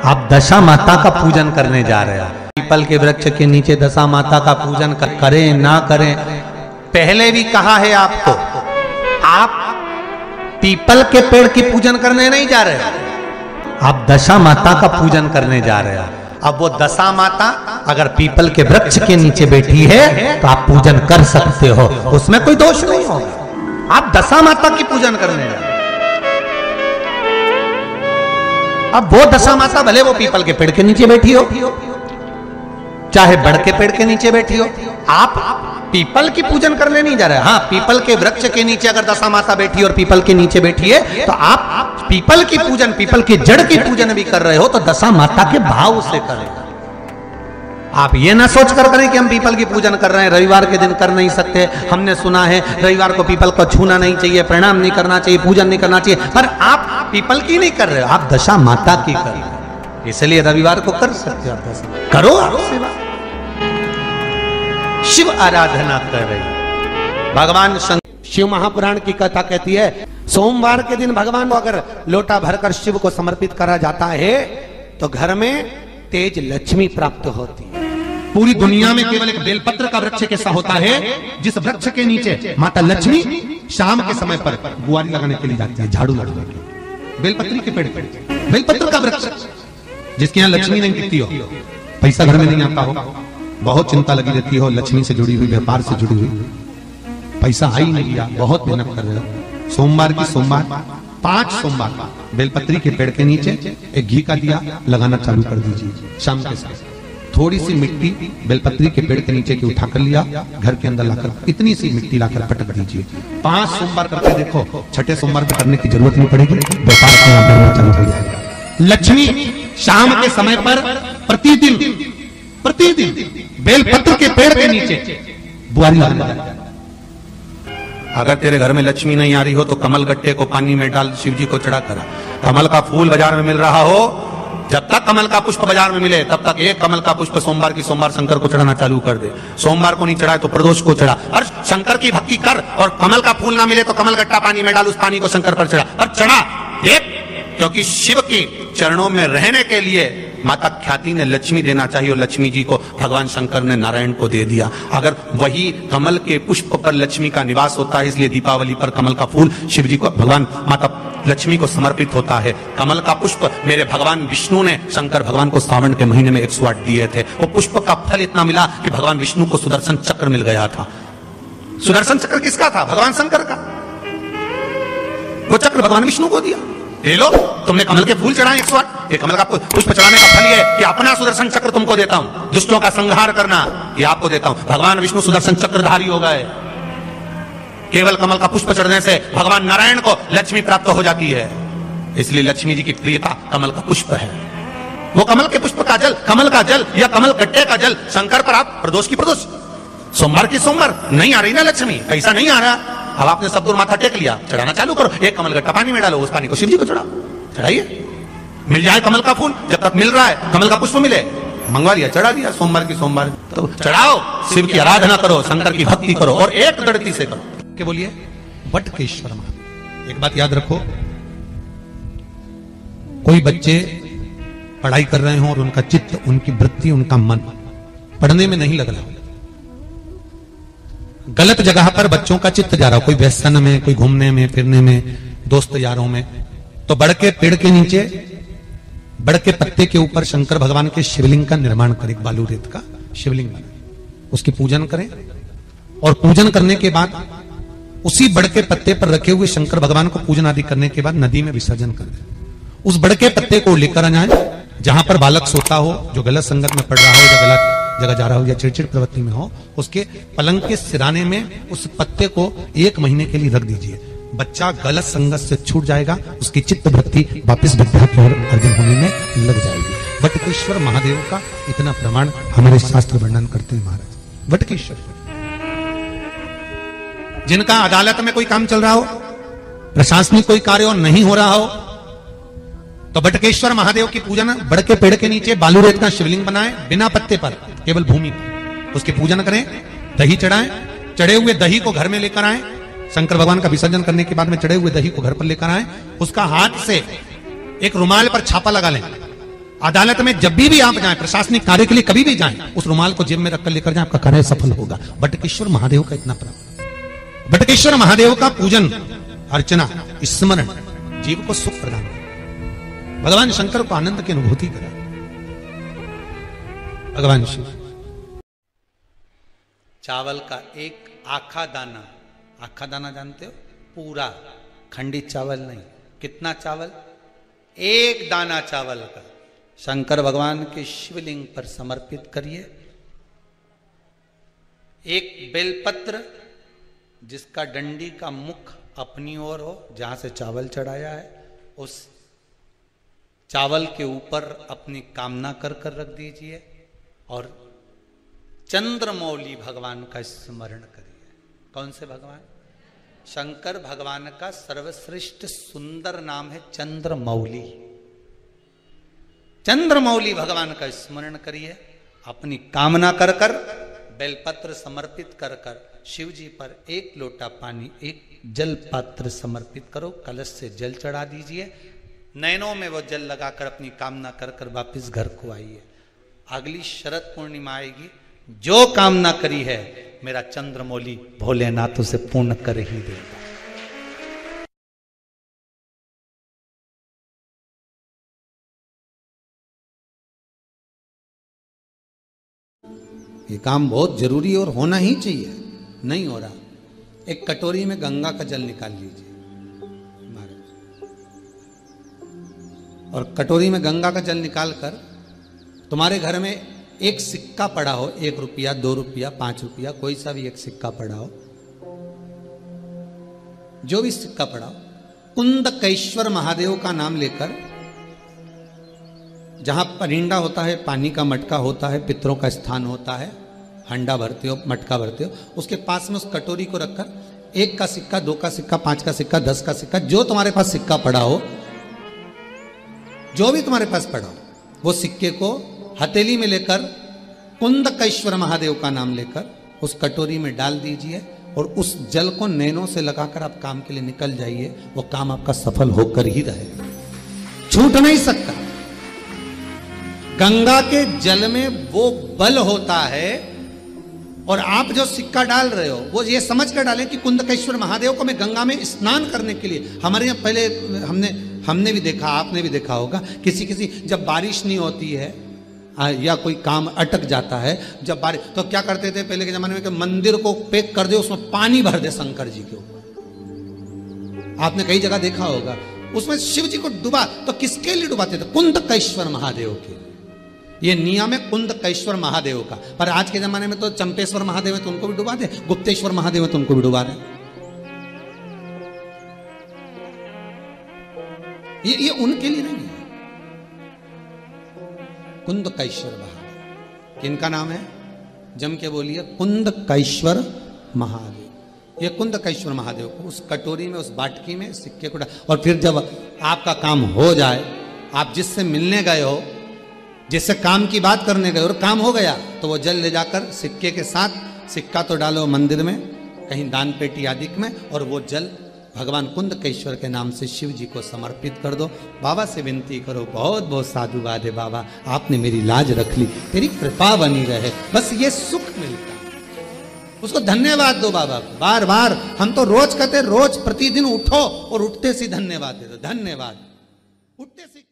आप दशा माता का पूजन करने जा रहे हैं। पीपल के वृक्ष के नीचे दशा माता का पूजन करें ना करें, पहले भी कहा है आपको, आप पीपल के पेड़ की पूजन करने नहीं जा रहे, आप दशा माता का पूजन करने जा रहे हैं। अब वो दशा माता अगर पीपल के वृक्ष के नीचे बैठी है तो आप पूजन कर सकते हो, उसमें कोई दोष नहीं होगा। आप दशा माता की पूजन करने जा रहे हैं। अब वो दशा माता भले वो पीपल के पेड़ के नीचे बैठी हो, चाहे बड़ के पेड़ के नीचे बैठी हो, आप पीपल की पूजन करने नहीं जा रहे। हाँ, पीपल के वृक्ष के नीचे अगर दशा माता बैठी है और पीपल के नीचे बैठी है तो आप पीपल की पूजन, पीपल की जड़ की पूजन भी कर रहे हो, तो दशा माता के भाव से करें। आप ये ना सोच कर करें कि हम पीपल की पूजन कर रहे हैं, रविवार के दिन कर नहीं सकते, हमने सुना है रविवार को पीपल को छूना नहीं चाहिए, प्रणाम नहीं करना चाहिए, पूजन नहीं करना चाहिए, पर आप पीपल की नहीं कर रहे हो, आप दशा माता की कर रहे हो, इसलिए रविवार को कर सकते हो, आप दशा करो, आप शिव आराधना कर रही। भगवान शिव महापुराण की कथा कहती है, सोमवार के दिन भगवान को अगर लोटा भरकर शिव को समर्पित करा जाता है तो घर में तेज लक्ष्मी प्राप्त होती है। पूरी दुनिया में केवल एक बेलपत्र का वृक्ष कैसा होता है जिस वृक्ष के नीचे माता लक्ष्मी शाम के समय पर बुआरी लगाने के लिए जाती है, झाड़ू लगाने के लिए। बेलपत्री के पेड़ पर, बेलपत्र का वृक्ष जिसके यहाँ लक्ष्मी नहीं दिखती हो, पैसा घर में नहीं आता हो, बहुत चिंता लगी रहती हो, लक्ष्मी से जुड़ी हुई, व्यापार से जुड़ी हुई, पैसा आ ही नहीं गया, बहुत मेहनत कर रहे हो, सोमवार की सोमवार 5 सोमवार बेलपत्री के पेड़ के नीचे एक घी का दिया लगाना चालू कर दीजिए। शाम के साथ थोड़ी सी मिट्टी बेलपत्री के पेड़ के नीचे की उठाकर लिया, घर के अंदर लाकर इतनी सी मिट्टी लाकर पटक दीजिए। 5 सोमवार करके देखो, छठे सोमवार पे करने की जरूरत नहीं पड़ेगी, व्यापार अपने आप बढ़ना चालू हो जाएगा। लक्ष्मी शाम के समय पर प्रतिदिन बेलपत्र के पेड़ के नीचे बुआरी लगाना। अगर तेरे घर में लक्ष्मी नहीं आ रही हो तो कमल गट्टे को पानी में डाल शिव जी को चढ़ा कर। कमल का फूल बाजार में मिल रहा हो, जब तक कमल का पुष्प बाजार में मिले तब तक एक कमल का पुष्प सोमवार की सोमवार शंकर को चढ़ाना चालू कर दे। सोमवार को नहीं चढ़ाए तो प्रदोष को चढ़ा, और शंकर की भक्ति कर। और कमल का फूल ना मिले तो कमल गट्टा पानी में डाल, उस पानी को शंकर पर चढ़ा और चढ़ा एक, क्योंकि शिव के चरणों में रहने के लिए माता ख्याति ने लक्ष्मी देना चाहिए, और लक्ष्मी जी को भगवान शंकर ने नारायण को दे दिया। अगर वही कमल के पुष्प पर लक्ष्मी का निवास होता है, इसलिए दीपावली पर कमल का फूल शिव जी को, भगवान माता लक्ष्मी को समर्पित होता है। कमल का पुष्प मेरे भगवान विष्णु ने शंकर भगवान को सावन के महीने में 108 दिए थे। वो पुष्प का फल इतना मिला कि भगवान विष्णु को सुदर्शन चक्र मिल गया था। सुदर्शन चक्र किसका था? भगवान शंकर का। वो चक्र भगवान विष्णु को दिया। ले लो, तुमने कमल के फूल चढ़ाए 108, ये कमल का पुष्प चढ़ाने का फल ये कि अपना सुदर्शन चक्र तुमको देता हूं, दुष्टों का संहार करना ये आपको देता हूं। भगवान विष्णु सुदर्शन चक्रधारी हो गए। केवल कमल का पुष्प चढ़ने से भगवान नारायण को लक्ष्मी प्राप्त हो जाती है, इसलिए लक्ष्मी जी की प्रियता कमल का पुष्प है। वो कमल के पुष्प का जल, कमल का जल या कमल गट्टे का जल शंकर पर आप प्रदोष की प्रदोष, सोमवार की सोमवार नहीं आ रही ना लक्ष्मी, पैसा नहीं आ रहा, अब आपने सब दूर माथा टेक लिया, चढ़ाना चालू करो। एक कमल गट्टा पानी में डालो, उस पानी को शिव जी को चढ़ाओ, चढ़ाइए। मिल जाए कमल का फूल, जब तक मिल रहा है कमल का पुष्प मिले, मंगवा लिया, चढ़ा दिया। सोमवार की सोमवार तो चढ़ाओ, शिव की आराधना करो, शंकर की भक्ति करो, और एक दृढ़ता से करो। के बोलिए वटकेश्वर महादेव। एक बात याद रखो, कोई बच्चे पढ़ाई कर रहे हो और उनका चित्त, उनकी वृत्ति, उनका मन पढ़ने में नहीं लग रहा, गलत जगह पर बच्चों का चित्त जा रहा हो, कोई व्यसन में, कोई घूमने में फिरने में, दोस्त यारों में, तो बड़ के पेड़ के नीचे, बड़ के पत्ते के ऊपर शंकर भगवान के शिवलिंग का निर्माण करें, बालू रेत का शिवलिंग बनाए, उसकी पूजन करें, और पूजन करने के बाद उसी बड़ के पत्ते पर रखे हुए शंकर भगवान को पूजन आदि करने के बाद नदी में विसर्जन कर दें। उस बड़ के पत्ते को लेकर आ जाए, जहां पर बालक सोता हो, जो गलत संगत में पड़ रहा हो, या गलत जगह जा रहा हो, या चिड़चिड़ प्रवृत्ति में हो, उसके पलंग के सिराने में उस पत्ते को 1 महीने के लिए रख दीजिए। बच्चा गलत संगत से छूट जाएगा, उसकी चित्त वृत्ति वापस विद्या की ओर अर्जन होने में लग जाएगी। वटकेश्वर महादेव का इतना प्रमाण हमारे शास्त्र वर्णन करते हैं महाराज। वटकेश्वर, जिनका अदालत में कोई काम चल रहा हो, प्रशासनिक कोई कार्य और नहीं हो रहा हो, तो बटकेश्वर महादेव की पूजन बड़ के पेड़ के नीचे बालू रेत का शिवलिंग बनाए, बिना पत्ते पर, केवल भूमि पर, उसकी पूजन करें, दही चढ़ाएं, चढ़े हुए दही को घर में लेकर आए, शंकर भगवान का विसर्जन करने के बाद में चढ़े हुए दही को घर पर लेकर आए, उसका हाथ से एक रुमाल पर छापा लगा लें, अदालत में जब भी आप जाएं, प्रशासनिक कार्य के लिए कभी भी जाएं, उस रुमाल को जेब में रखकर लेकर जाएं, आपका कार्य सफल होगा। बटकेश्वर महादेव का इतना प्रभाव। बटकेश्वर महादेव का पूजन अर्चना स्मरण जीव को सुख प्रदान करे, भगवान शंकर को आनंद की अनुभूति कराए। भगवान शिव चावल का एक आखा दाना जानते हो, पूरा खंडित चावल नहीं, कितना चावल, एक दाना चावल का शंकर भगवान के शिवलिंग पर समर्पित करिए। एक बेलपत्र जिसका डंडी का मुख अपनी ओर हो, जहां से चावल चढ़ाया है, उस चावल के ऊपर अपनी कामना कर कर रख दीजिए और चंद्रमौली भगवान का स्मरण करिए। कौन से भगवान? शंकर भगवान का सर्वश्रेष्ठ सुंदर नाम है चंद्रमौली। चंद्रमौली भगवान का स्मरण करिए, अपनी कामना कर कर बेलपत्र समर्पित कर कर शिव जी पर एक लोटा पानी, एक जल पात्र समर्पित करो, कलश से जल चढ़ा दीजिए, नैनों में वो जल लगाकर अपनी कामना कर कर वापिस घर को आइए। अगली शरद पूर्णिमा आएगी, जो कामना करी है मेरा चंद्रमौली भोलेनाथ उसे पूर्ण कर ही देगा। ये काम बहुत जरूरी और होना ही चाहिए, नहीं हो रहा। एक कटोरी में गंगा का जल निकाल लीजिए और कटोरी में गंगा का जल निकालकर तुम्हारे घर में एक सिक्का पड़ा हो, 1 रुपया, 2 रुपया, 5 रुपया, कोई सा भी एक सिक्का पड़ा हो, जो भी सिक्का पड़ा हो, कुंदकेश्वर महादेव का नाम लेकर, जहां परिंडा होता है, पानी का मटका होता है, पितरों का स्थान होता है, हंडा भरते हो, मटका भरते हो, उसके पास में उस कटोरी को रखकर 1 का सिक्का, 2 का सिक्का, 5 का सिक्का, 10 का सिक्का, जो तुम्हारे पास सिक्का पड़ा हो, जो भी तुम्हारे पास पड़ा हो, वो सिक्के को हथेली में लेकर कुंदकेश्वर महादेव का नाम लेकर उस कटोरी में डाल दीजिए और उस जल को नैनों से लगाकर आप काम के लिए निकल जाइए। वो काम आपका सफल होकर ही रहेगा, छूट नहीं सकता। गंगा के जल में वो बल होता है, और आप जो सिक्का डाल रहे हो वो ये समझ कर डालें कि कुंदकेश्वर महादेव को मैं गंगा में स्नान करने के लिए, हमारे यहाँ पहले हमने भी देखा, आपने भी देखा होगा, किसी जब बारिश नहीं होती है या कोई काम अटक जाता है, जब बारिश, तो क्या करते थे पहले के जमाने में कि मंदिर को पैक कर दे, उसमें पानी भर दे शंकर जी के ऊपर। आपने कई जगह देखा होगा, उसमें शिव जी को डुबा, तो किसके लिए डुबाते थे? कुंदकेश्वर महादेव के लिए। ये नियम है कुंदकेश्वर महादेव का। पर आज के जमाने में तो चंपेश्वर महादेव है तो उनको भी डुबा दे, गुप्तेश्वर महादेव है तो उनको भी डुबा दे। ये उनके लिए नहीं है। कुंदकेश्वर महादेव किनका नाम है? जम के बोलिए, कुंदकेश्वर महादेव। ये कुंदकेश्वर महादेव को उस कटोरी में, उस बाटकी में सिक्के को डाल, और फिर जब आपका काम हो जाए, आप जिससे मिलने गए हो, जिससे काम की बात करने गए और काम हो गया, तो वो जल ले जाकर सिक्के के साथ, सिक्का तो डालो मंदिर में, कहीं दान पेटी आदि में, और वो जल भगवान कुंदकेश्वर के नाम से शिव जी को समर्पित कर दो। बाबा से विनती करो, बहुत बहुत साधुवाद है बाबा, आपने मेरी लाज रख ली, तेरी कृपा बनी रहे, बस ये सुख मिलता, उसको धन्यवाद दो बाबा को। बार बार हम तो रोज कहते, रोज प्रतिदिन उठो और उठते से धन्यवाद दे दो, धन्यवाद, उठते से